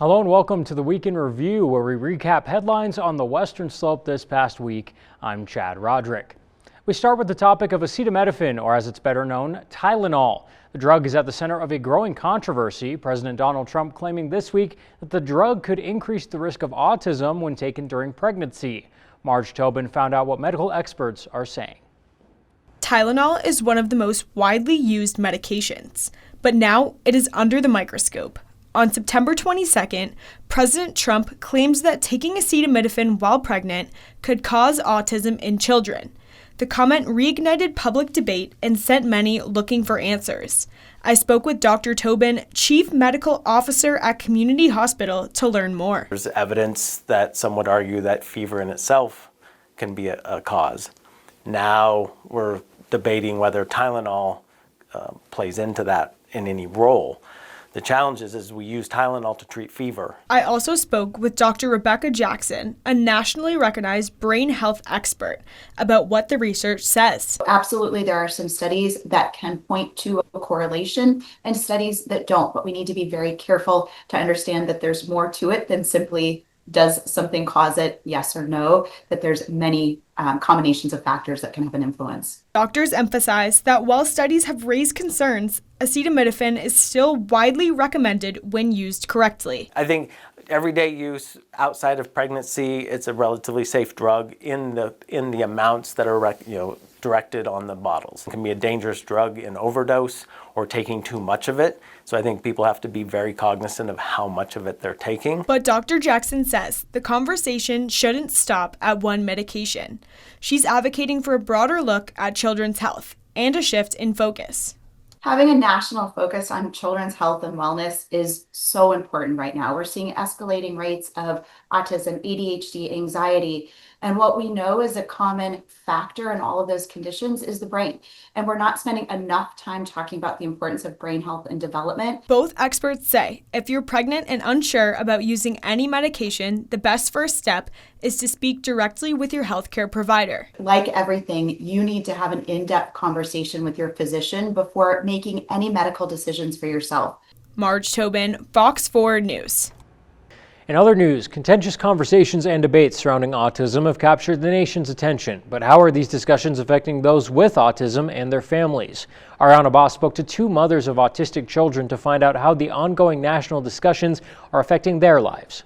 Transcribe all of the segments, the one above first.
Hello and welcome to the Week in Review, where we recap headlines on the Western Slope this past week. I'm Chad Roderick. We start with the topic of acetaminophen, or as it's better known, Tylenol. The drug is at the center of a growing controversy. President Donald Trump claiming this week that the drug could increase the risk of autism when taken during pregnancy. Marge Tobin found out what medical experts are saying. Tylenol is one of the most widely used medications, but now it is under the microscope. On September 22nd, President Trump claims that taking acetaminophen while pregnant could cause autism in children. The comment reignited public debate and sent many looking for answers. I spoke with Dr. Tobin, Chief Medical Officer at Community Hospital, to learn more. There's evidence that some would argue that fever in itself can be a cause. Now we're debating whether Tylenol plays into that in any role. The challenge is we use Tylenol to treat fever. I also spoke with Dr. Rebecca Jackson, a nationally recognized brain health expert, about what the research says. Absolutely, there are some studies that can point to a correlation and studies that don't, but we need to be very careful to understand that there's more to it than simply does something cause it, yes or no, that there's many combinations of factors that can have an influence. Doctors emphasize that while studies have raised concerns, acetaminophen is still widely recommended when used correctly. I think everyday use outside of pregnancy, it's a relatively safe drug in the amounts that are directed on the bottles. It can be a dangerous drug in overdose or taking too much of it. So I think people have to be very cognizant of how much of it they're taking. But Dr. Jackson says the conversation shouldn't stop at one medication. She's advocating for a broader look at children's health and a shift in focus. Having a national focus on children's health and wellness is so important right now. We're seeing escalating rates of autism, ADHD, anxiety, and what we know is a common factor in all of those conditions is the brain. And we're not spending enough time talking about the importance of brain health and development. Both experts say if you're pregnant and unsure about using any medication, the best first step is to speak directly with your healthcare provider. Like everything, you need to have an in-depth conversation with your physician before making any medical decisions for yourself. Marge Tobin, Fox 4 News. In other news, contentious conversations and debates surrounding autism have captured the nation's attention. But how are these discussions affecting those with autism and their families? Ariana Boss spoke to two mothers of autistic children to find out how the ongoing national discussions are affecting their lives.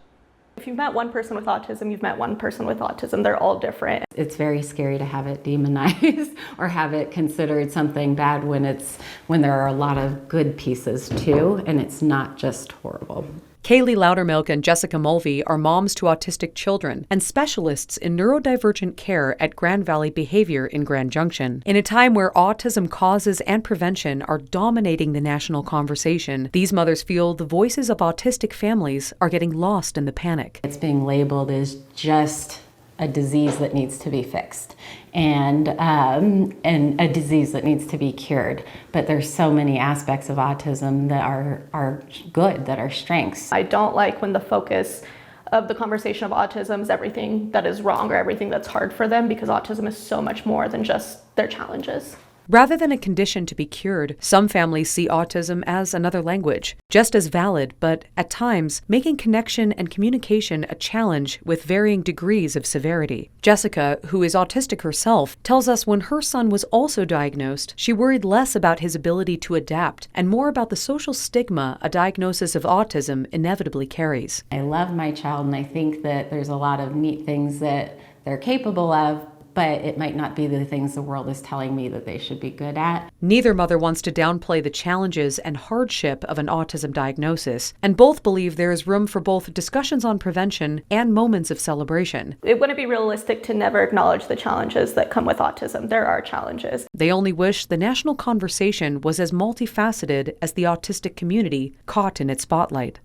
If you've met one person with autism, you've met one person with autism. They're all different. It's very scary to have it demonized or have it considered something bad when there are a lot of good pieces too, and it's not just horrible. Kaylee Loudermilk and Jessica Mulvey are moms to autistic children and specialists in neurodivergent care at Grand Valley Behavior in Grand Junction. In a time where autism causes and prevention are dominating the national conversation, these mothers feel the voices of autistic families are getting lost in the panic. It's being labeled as just a disease that needs to be fixed and a disease that needs to be cured. But there's so many aspects of autism that are good, that are strengths. I don't like when the focus of the conversation of autism is everything that is wrong or everything that's hard for them, because autism is so much more than just their challenges. Rather than a condition to be cured, some families see autism as another language, just as valid, but at times making connection and communication a challenge with varying degrees of severity. Jessica, who is autistic herself, tells us when her son was also diagnosed, she worried less about his ability to adapt and more about the social stigma a diagnosis of autism inevitably carries. I love my child and I think that there's a lot of neat things that they're capable of, but it might not be the things the world is telling me that they should be good at. Neither mother wants to downplay the challenges and hardship of an autism diagnosis, and both believe there is room for both discussions on prevention and moments of celebration. It wouldn't be realistic to never acknowledge the challenges that come with autism. There are challenges. They only wish the national conversation was as multifaceted as the autistic community caught in its spotlight.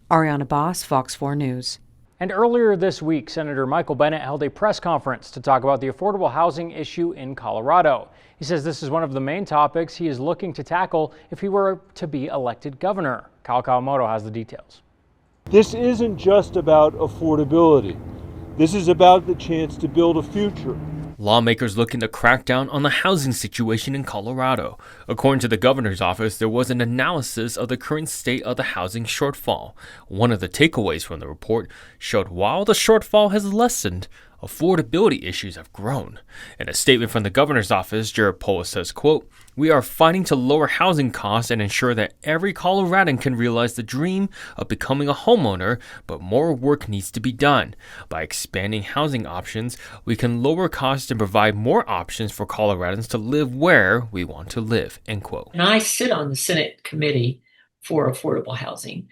Ariana Boss, Fox 4 News. And earlier this week, Senator Michael Bennet held a press conference to talk about the affordable housing issue in Colorado. He says this is one of the main topics he is looking to tackle if he were to be elected governor. Kyle Kawamoto has the details. This isn't just about affordability. This is about the chance to build a future Lawmakers looking to crack down on the housing situation in Colorado. According to the governor's office, there was an analysis of the current state of the housing shortfall. One of the takeaways from the report showed while the shortfall has lessened, affordability issues have grown. In a statement from the governor's office, Jared Polis says, quote, "We are fighting to lower housing costs and ensure that every Coloradan can realize the dream of becoming a homeowner, but more work needs to be done. By expanding housing options, we can lower costs and provide more options for Coloradans to live where we want to live," end quote. And I sit on the Senate committee for affordable housing.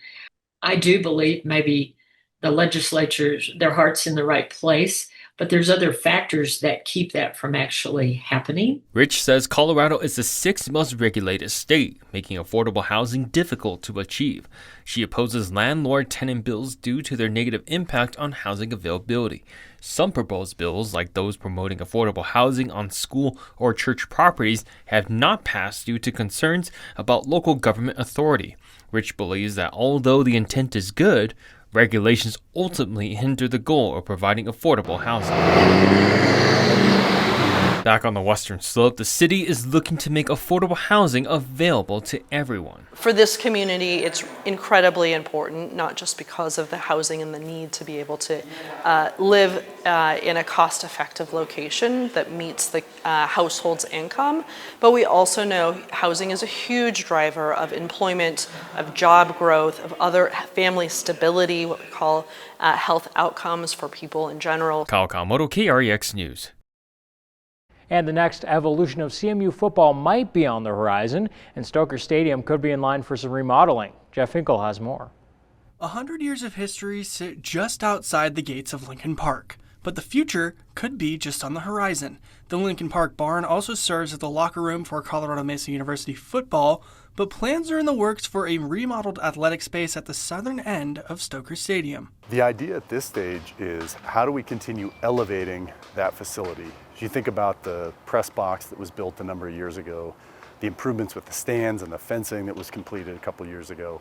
I do believe maybe the legislature's, their heart's in the right place, but there's other factors that keep that from actually happening. Rich says Colorado is the 6th most regulated state, making affordable housing difficult to achieve. She opposes landlord-tenant bills due to their negative impact on housing availability. Some proposed bills, like those promoting affordable housing on school or church properties, have not passed due to concerns about local government authority. Rich believes that although the intent is good, regulations ultimately hinder the goal of providing affordable housing. Back on the Western Slope, the city is looking to make affordable housing available to everyone. For this community, it's incredibly important, not just because of the housing and the need to be able to live in a cost-effective location that meets the household's income, but we also know housing is a huge driver of employment, of job growth, of other family stability, what we call health outcomes for people in general. Kyle Kawamoto, KREX News. And the next evolution of CMU football might be on the horizon, and Stoker Stadium could be in line for some remodeling. Jeff Hinkle has more. 100 years of history sit just outside the gates of Lincoln Park, but the future could be just on the horizon. The Lincoln Park barn also serves as the locker room for Colorado Mesa University football, but plans are in the works for a remodeled athletic space at the southern end of Stoker Stadium. The idea at this stage is how do we continue elevating that facility? If you think about the press box that was built a number of years ago, the improvements with the stands and the fencing that was completed a couple years ago,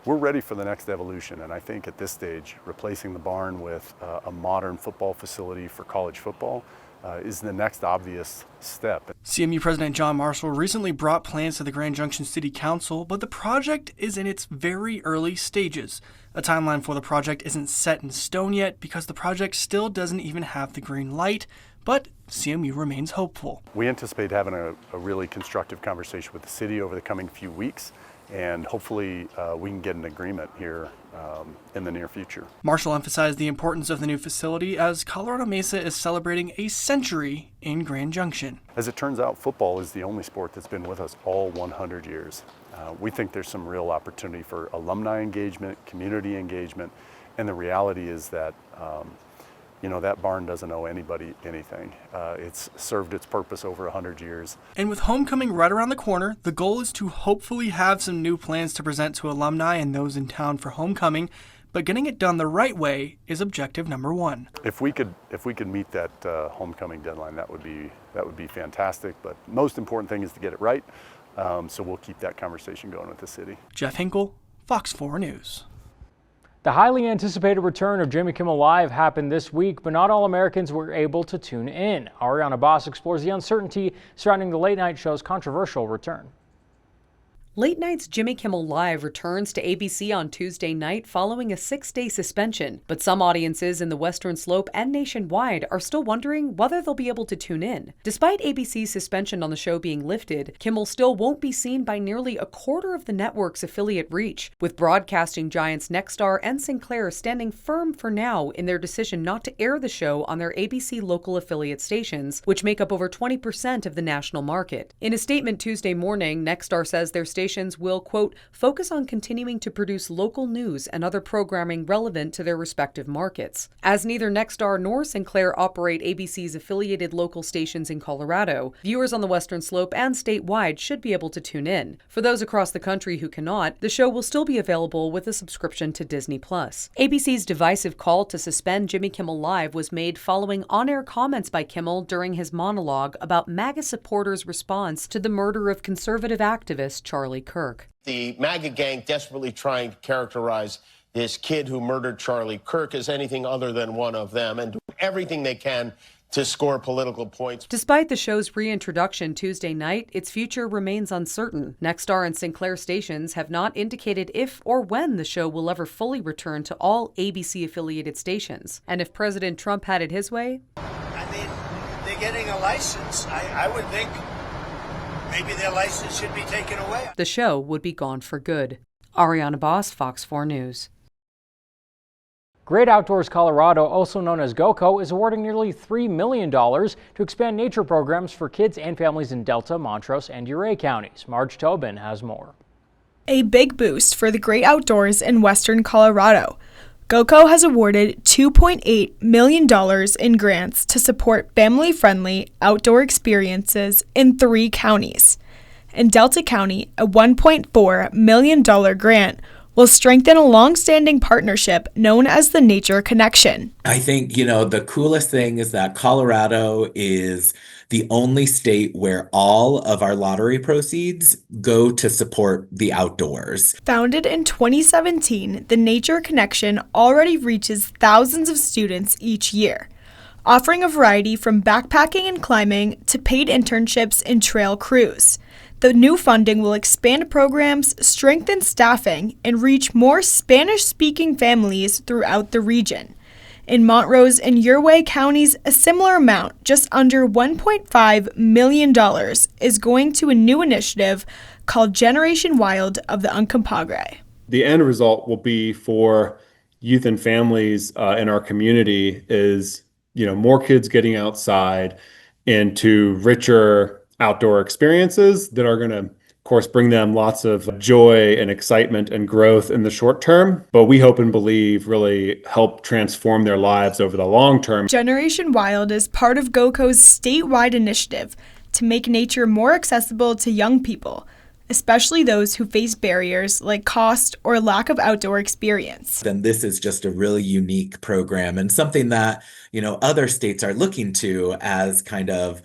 we're ready for the next evolution. And I think at this stage, replacing the barn with a modern football facility for college football is the next obvious step. CMU President John Marshall recently brought plans to the Grand Junction City Council, but the project is in its very early stages. A timeline for the project isn't set in stone yet because the project still doesn't even have the green light, but CMU remains hopeful. We anticipate having a really constructive conversation with the city over the coming few weeks, and hopefully we can get an agreement here in the near future. Marshall emphasized the importance of the new facility as Colorado Mesa is celebrating a century in Grand Junction. As it turns out, football is the only sport that's been with us all 100 years. We think there's some real opportunity for alumni engagement, community engagement, and the reality is that that barn doesn't owe anybody anything. It's served its purpose over 100 years. And with homecoming right around the corner, the goal is to hopefully have some new plans to present to alumni and those in town for homecoming, but getting it done the right way is objective number one. If we could meet that homecoming deadline, that would be fantastic, but most important thing is to get it right, so we'll keep that conversation going with the city. Jeff Hinkle, Fox 4 News. The highly anticipated return of Jimmy Kimmel Live happened this week, but not all Americans were able to tune in. Ariana Boss explores the uncertainty surrounding the late night show's controversial return. Late night's Jimmy Kimmel Live returns to ABC on Tuesday night following a 6-day suspension, but some audiences in the Western Slope and nationwide are still wondering whether they'll be able to tune in. Despite ABC's suspension on the show being lifted, Kimmel still won't be seen by nearly a quarter of the network's affiliate reach, with broadcasting giants Nexstar and Sinclair standing firm for now in their decision not to air the show on their ABC local affiliate stations, which make up over 20% of the national market. In a statement Tuesday morning, Nexstar says their stations will, quote, focus on continuing to produce local news and other programming relevant to their respective markets. As neither Nexstar nor Sinclair operate ABC's affiliated local stations in Colorado, viewers on the Western Slope and statewide should be able to tune in. For those across the country who cannot, the show will still be available with a subscription to Disney+. ABC's divisive call to suspend Jimmy Kimmel Live was made following on-air comments by Kimmel during his monologue about MAGA supporters' response to the murder of conservative activist Charlie Kirk. The MAGA gang desperately trying to characterize this kid who murdered Charlie Kirk as anything other than one of them and do everything they can to score political points. Despite the show's reintroduction Tuesday night, its future remains uncertain. Nexstar and Sinclair stations have not indicated if or when the show will ever fully return to all ABC-affiliated stations. And if President Trump had it his way, I mean, they're getting a license. I would think maybe their license should be taken away. the show would be gone for good. Ariana Boss, Fox 4 News. Great Outdoors Colorado, also known as GOCO, is awarding nearly $3 million to expand nature programs for kids and families in Delta, Montrose, and Ouray counties. Marge Tobin has more. A big boost for the great outdoors in western Colorado. GOCO has awarded $2.8 million in grants to support family-friendly outdoor experiences in 3 counties. In Delta County, a $1.4 million grant will strengthen a long-standing partnership known as the Nature Connection. I think, the coolest thing is that Colorado is the only state where all of our lottery proceeds go to support the outdoors. Founded in 2017, the Nature Connection already reaches thousands of students each year, offering a variety from backpacking and climbing to paid internships and trail crews. The new funding will expand programs, strengthen staffing, and reach more Spanish-speaking families throughout the region. In Montrose and Ouray counties, a similar amount, just under $1.5 million, is going to a new initiative called Generation Wild of the Uncompahgre. The end result will be for youth and families in our community is, more kids getting outside into richer outdoor experiences that are going to, of course, bring them lots of joy and excitement and growth in the short term, but we hope and believe really help transform their lives over the long term. Generation Wild is part of GOCO's statewide initiative to make nature more accessible to young people, especially those who face barriers like cost or lack of outdoor experience. Then this is just a really unique program and something that, other states are looking to as kind of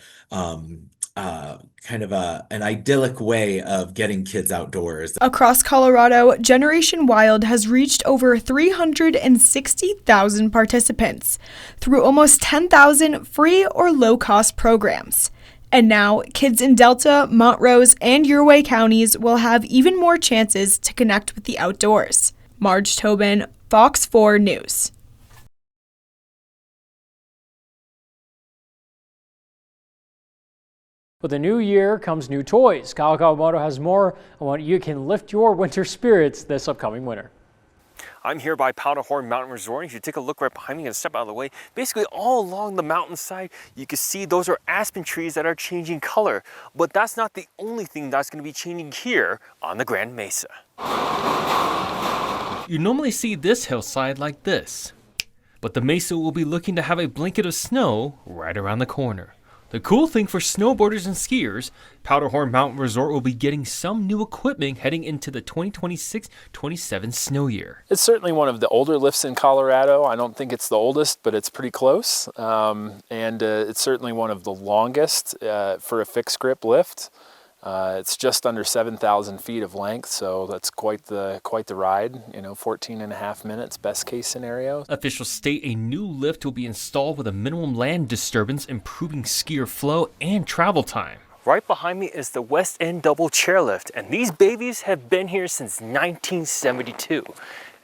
an idyllic way of getting kids outdoors. Across Colorado, Generation Wild has reached over 360,000 participants through almost 10,000 free or low-cost programs. And now, kids in Delta, Montrose, and Ouray counties will have even more chances to connect with the outdoors. Marge Tobin, Fox 4 News. With the new year comes new toys. Kyle Kawamoto has more on what you can lift your winter spirits this upcoming winter. I'm here by Powderhorn Mountain Resort. If you take a look right behind me and step out of the way, basically all along the mountainside, you can see those are aspen trees that are changing color. But that's not the only thing that's going to be changing here on the Grand Mesa. You normally see this hillside like this, but the Mesa will be looking to have a blanket of snow right around the corner. The cool thing for snowboarders and skiers, Powderhorn Mountain Resort will be getting some new equipment heading into the 2026-27 snow year. It's certainly one of the older lifts in Colorado. I don't think it's the oldest, but it's pretty close. It's certainly one of the longest for a fixed grip lift. It's just under 7,000 feet of length, so that's quite the ride. 14 and a half minutes, best case scenario. Officials state a new lift will be installed with a minimum land disturbance, improving skier flow and travel time. Right behind me is the West End Double Chairlift, and these babies have been here since 1972.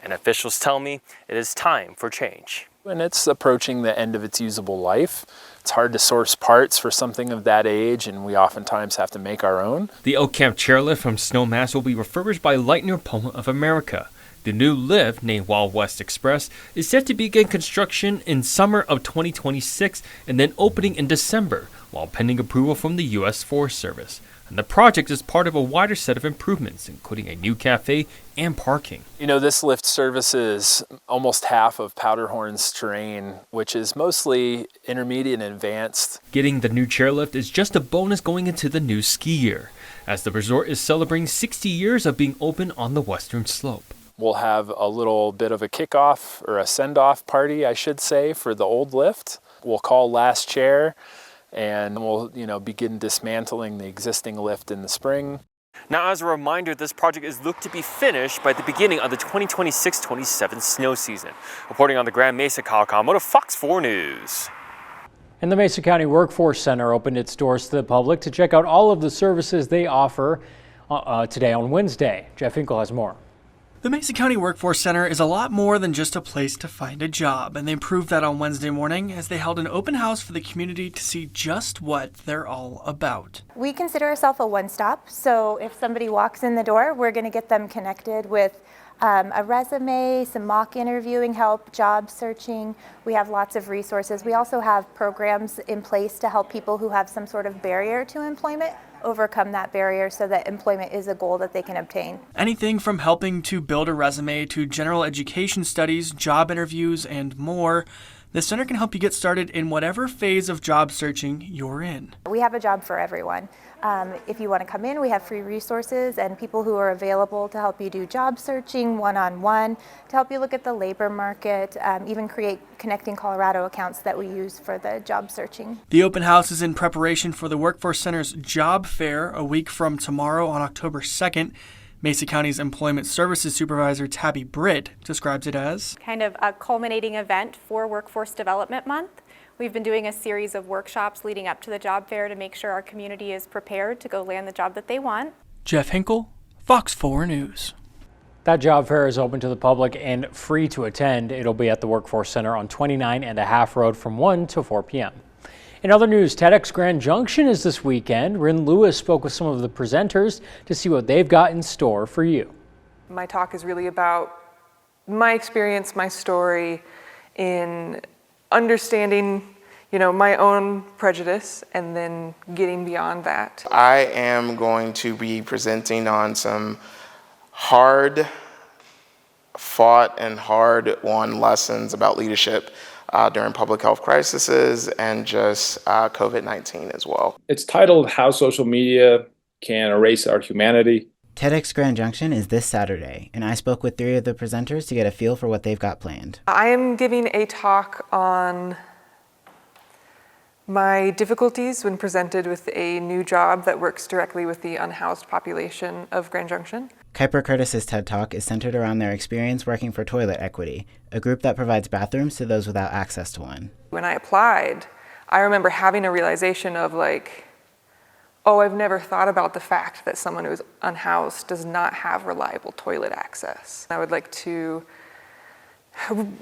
And officials tell me it is time for change. And it's approaching the end of its usable life. It's hard to source parts for something of that age, and we oftentimes have to make our own. The Oak Camp chairlift from Snowmass will be refurbished by Lightner Poma of America. The new lift, named Wild West Express, is set to begin construction in summer of 2026 and then opening in December, while pending approval from the U.S. Forest Service. And the project is part of a wider set of improvements, including a new cafe and parking. This lift services almost half of Powderhorn's terrain, which is mostly intermediate and advanced. Getting the new chairlift is just a bonus going into the new ski year, as the resort is celebrating 60 years of being open on the western slope. We'll have a little bit of a kickoff or a send-off party, I should say, for the old lift. We'll call Last Chair, and we'll begin dismantling the existing lift in the spring. Now, as a reminder, this project is looked to be finished by the beginning of the 2026-27 snow season. Reporting on the Grand Mesa, Kyle Kawamoto, Fox 4 News. And the Mesa County Workforce Center opened its doors to the public to check out all of the services they offer today on Wednesday. Jeff Hinkle has more. The Mesa County Workforce Center is a lot more than just a place to find a job, and they proved that on Wednesday morning as they held an open house for the community to see just what they're all about. We consider ourselves a one-stop, so if somebody walks in the door, we're going to get them connected with a resume, some mock interviewing help, job searching. We have lots of resources. We also have programs in place to help people who have some sort of barrier to employment overcome that barrier so that employment is a goal that they can obtain. Anything from helping to build a resume to general education studies, job interviews, and more. The center can help you get started in whatever phase of job searching you're in. We have a job for everyone. If you want to come in, we have free resources and people who are available to help you do job searching one-on-one, to help you look at the labor market, even create Connecting Colorado accounts that we use for the job searching. The open house is in preparation for the Workforce Center's job fair a week from tomorrow on October 2nd. Mesa County's Employment Services Supervisor Tabby Britt describes it as kind of a culminating event for Workforce Development Month. We've been doing a series of workshops leading up to the job fair to make sure our community is prepared to go land the job that they want. Jeff Hinkle, Fox 4 News. That job fair is open to the public and free to attend. It'll be at the Workforce Center on 29 and a half Road from 1 to 4 p.m. In other news, TEDx Grand Junction is this weekend. Ryn Lewis spoke with some of the presenters to see what they've got in store for you. My talk is really about my experience, my story in understanding, my own prejudice and then getting beyond that. I am going to be presenting on some hard fought and hard won lessons about leadership during public health crises and just COVID-19 as well. It's titled How Social Media Can Erase Our Humanity. TEDx Grand Junction is this Saturday, and I spoke with 3 of the presenters to get a feel for what they've got planned. I am giving a talk on my difficulties when presented with a new job that works directly with the unhoused population of Grand Junction. Kuiper Curtis's TED Talk is centered around their experience working for Toilet Equity, a group that provides bathrooms to those without access to one. When I applied, I remember having a realization of I've never thought about the fact that someone who's unhoused does not have reliable toilet access. I would like to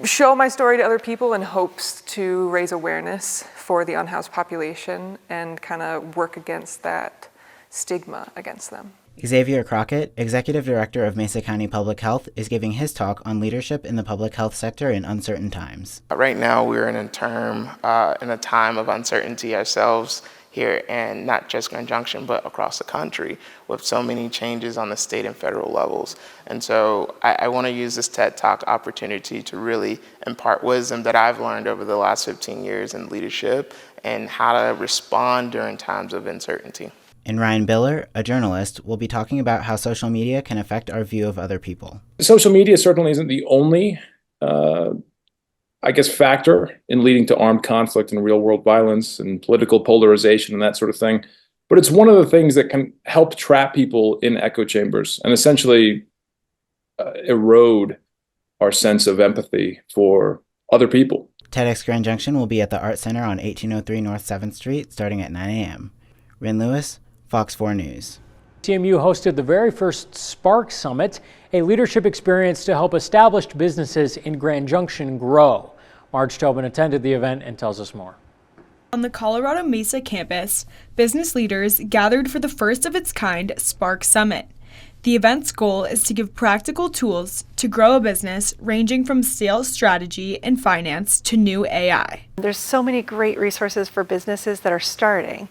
show my story to other people in hopes to raise awareness for the unhoused population and kind of work against that stigma against them. Xavier Crockett, Executive Director of Mesa County Public Health, is giving his talk on leadership in the public health sector in uncertain times. Right now we're in a time of uncertainty ourselves here, and not just Grand Junction, but across the country with so many changes on the state and federal levels. And so I want to use this TED Talk opportunity to really impart wisdom that I've learned over the last 15 years in leadership and how to respond during times of uncertainty. And Ryan Biller, a journalist, will be talking about how social media can affect our view of other people. Social media certainly isn't the only factor in leading to armed conflict and real world violence and political polarization and that sort of thing. But it's one of the things that can help trap people in echo chambers and essentially erode our sense of empathy for other people. TEDx Grand Junction will be at the Art Center on 1803 North 7th Street starting at 9 a.m. Ryn Lewis, Fox 4 News. CMU hosted the very first Spark Summit, a leadership experience to help established businesses in Grand Junction grow. Marge Tobin attended the event and tells us more. On the Colorado Mesa campus, business leaders gathered for the first of its kind Spark Summit. The event's goal is to give practical tools to grow a business ranging from sales strategy and finance to new AI. There's so many great resources for businesses that are starting.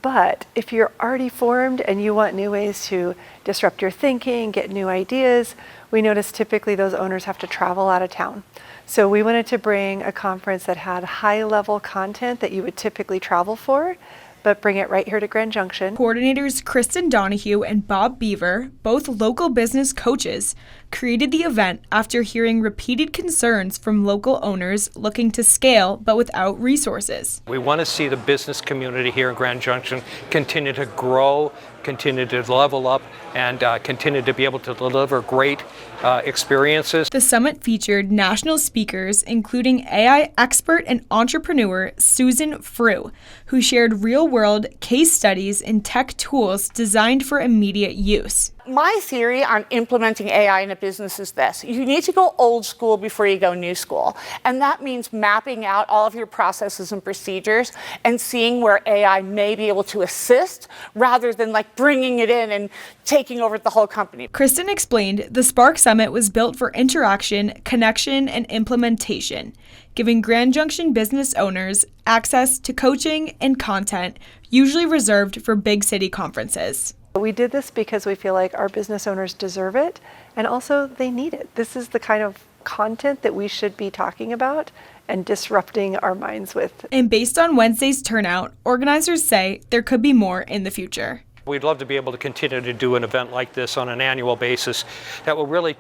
But if you're already formed and you want new ways to disrupt your thinking, get new ideas, we notice typically those owners have to travel out of town. So we wanted to bring a conference that had high-level content that you would typically travel for, but bring it right here to Grand Junction. Coordinators Kristen Donahue and Bob Beaver, both local business coaches, created the event after hearing repeated concerns from local owners looking to scale but without resources. We want to see the business community here in Grand Junction continue to grow, continue to level up, and continue to be able to deliver great experiences. The summit featured national speakers, including AI expert and entrepreneur Susan Frew, who shared real-world case studies and tech tools designed for immediate use. My theory on implementing AI in a business is this. You need to go old school before you go new school. And that means mapping out all of your processes and procedures and seeing where AI may be able to assist rather than like bringing it in and taking over the whole company. Kristen explained the Spark Summit was built for interaction, connection, and implementation, giving Grand Junction business owners access to coaching and content usually reserved for big city conferences. We did this because we feel like our business owners deserve it, and also they need it. This is the kind of content that we should be talking about and disrupting our minds with. And based on Wednesday's turnout, organizers say there could be more in the future. We'd love to be able to continue to do an event like this on an annual basis that will really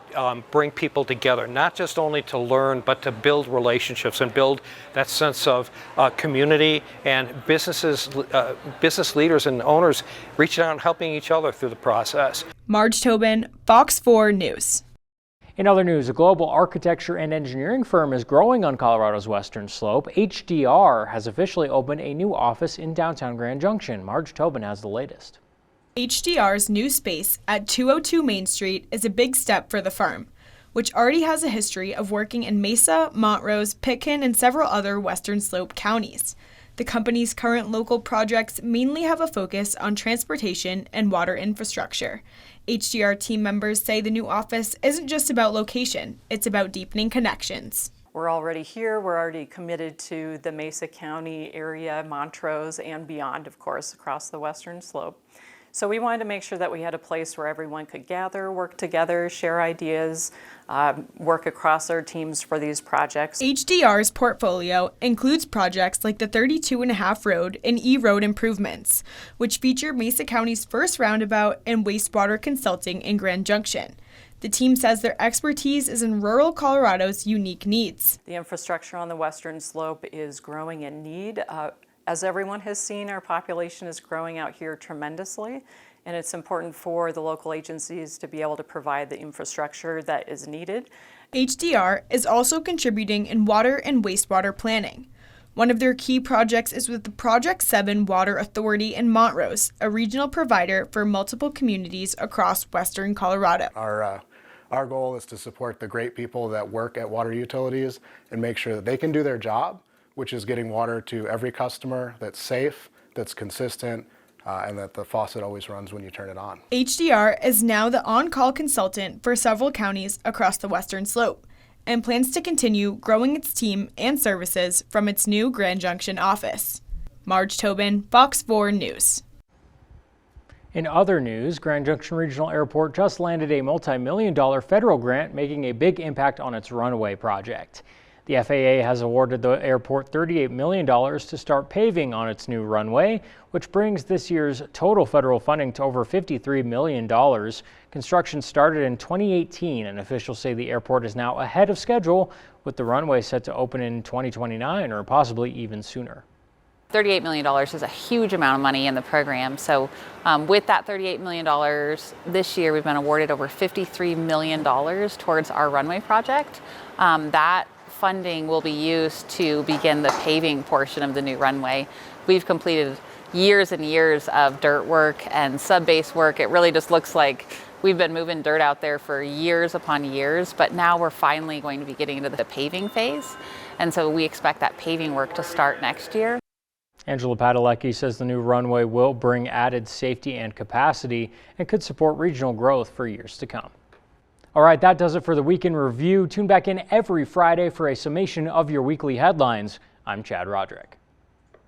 bring people together, not just only to learn, but to build relationships and build that sense of community, and business leaders and owners reaching out and helping each other through the process. Marge Tobin, Fox 4 News. In other news, a global architecture and engineering firm is growing on Colorado's western slope. HDR has officially opened a new office in downtown Grand Junction. Marge Tobin has the latest. HDR's new space at 202 Main Street is a big step for the firm, which already has a history of working in Mesa, Montrose, Pitkin, and several other Western Slope counties. The company's current local projects mainly have a focus on transportation and water infrastructure. HDR team members say the new office isn't just about location, it's about deepening connections. We're already here, we're already committed to the Mesa County area, Montrose, and beyond, of course, across the Western Slope. So we wanted to make sure that we had a place where everyone could gather, work together, share ideas, work across our teams for these projects. HDR's portfolio includes projects like the 32.5 Road and E Road improvements, which feature Mesa County's first roundabout and wastewater consulting in Grand Junction. The team says their expertise is in rural Colorado's unique needs. The infrastructure on the Western Slope is growing in need. As everyone has seen, our population is growing out here tremendously, and it's important for the local agencies to be able to provide the infrastructure that is needed. HDR is also contributing in water and wastewater planning. One of their key projects is with the Project 7 Water Authority in Montrose, a regional provider for multiple communities across western Colorado. Our goal is to support the great people that work at water utilities and make sure that they can do their job, which is getting water to every customer that's safe, that's consistent, and that the faucet always runs when you turn it on. HDR is now the on-call consultant for several counties across the Western Slope and plans to continue growing its team and services from its new Grand Junction office. Marge Tobin, Fox 4 News. In other news, Grand Junction Regional Airport just landed a multi-million-dollar federal grant, making a big impact on its runway project. The FAA has awarded the airport $38 million to start paving on its new runway, which brings this year's total federal funding to over $53 million. Construction started in 2018, and officials say the airport is now ahead of schedule, with the runway set to open in 2029 or possibly even sooner. $38 million is a huge amount of money in the program. So with that $38 million this year, we've been awarded over $53 million towards our runway project. That funding will be used to begin the paving portion of the new runway. We've completed years and years of dirt work and sub-base work. It really just looks like we've been moving dirt out there for years upon years, but now we're finally going to be getting into the paving phase. And so we expect that paving work to start next year. Angela Padalecki says the new runway will bring added safety and capacity and could support regional growth for years to come. All right, that does it for the Week in Review. Tune back in every Friday for a summation of your weekly headlines. I'm Chad Roderick.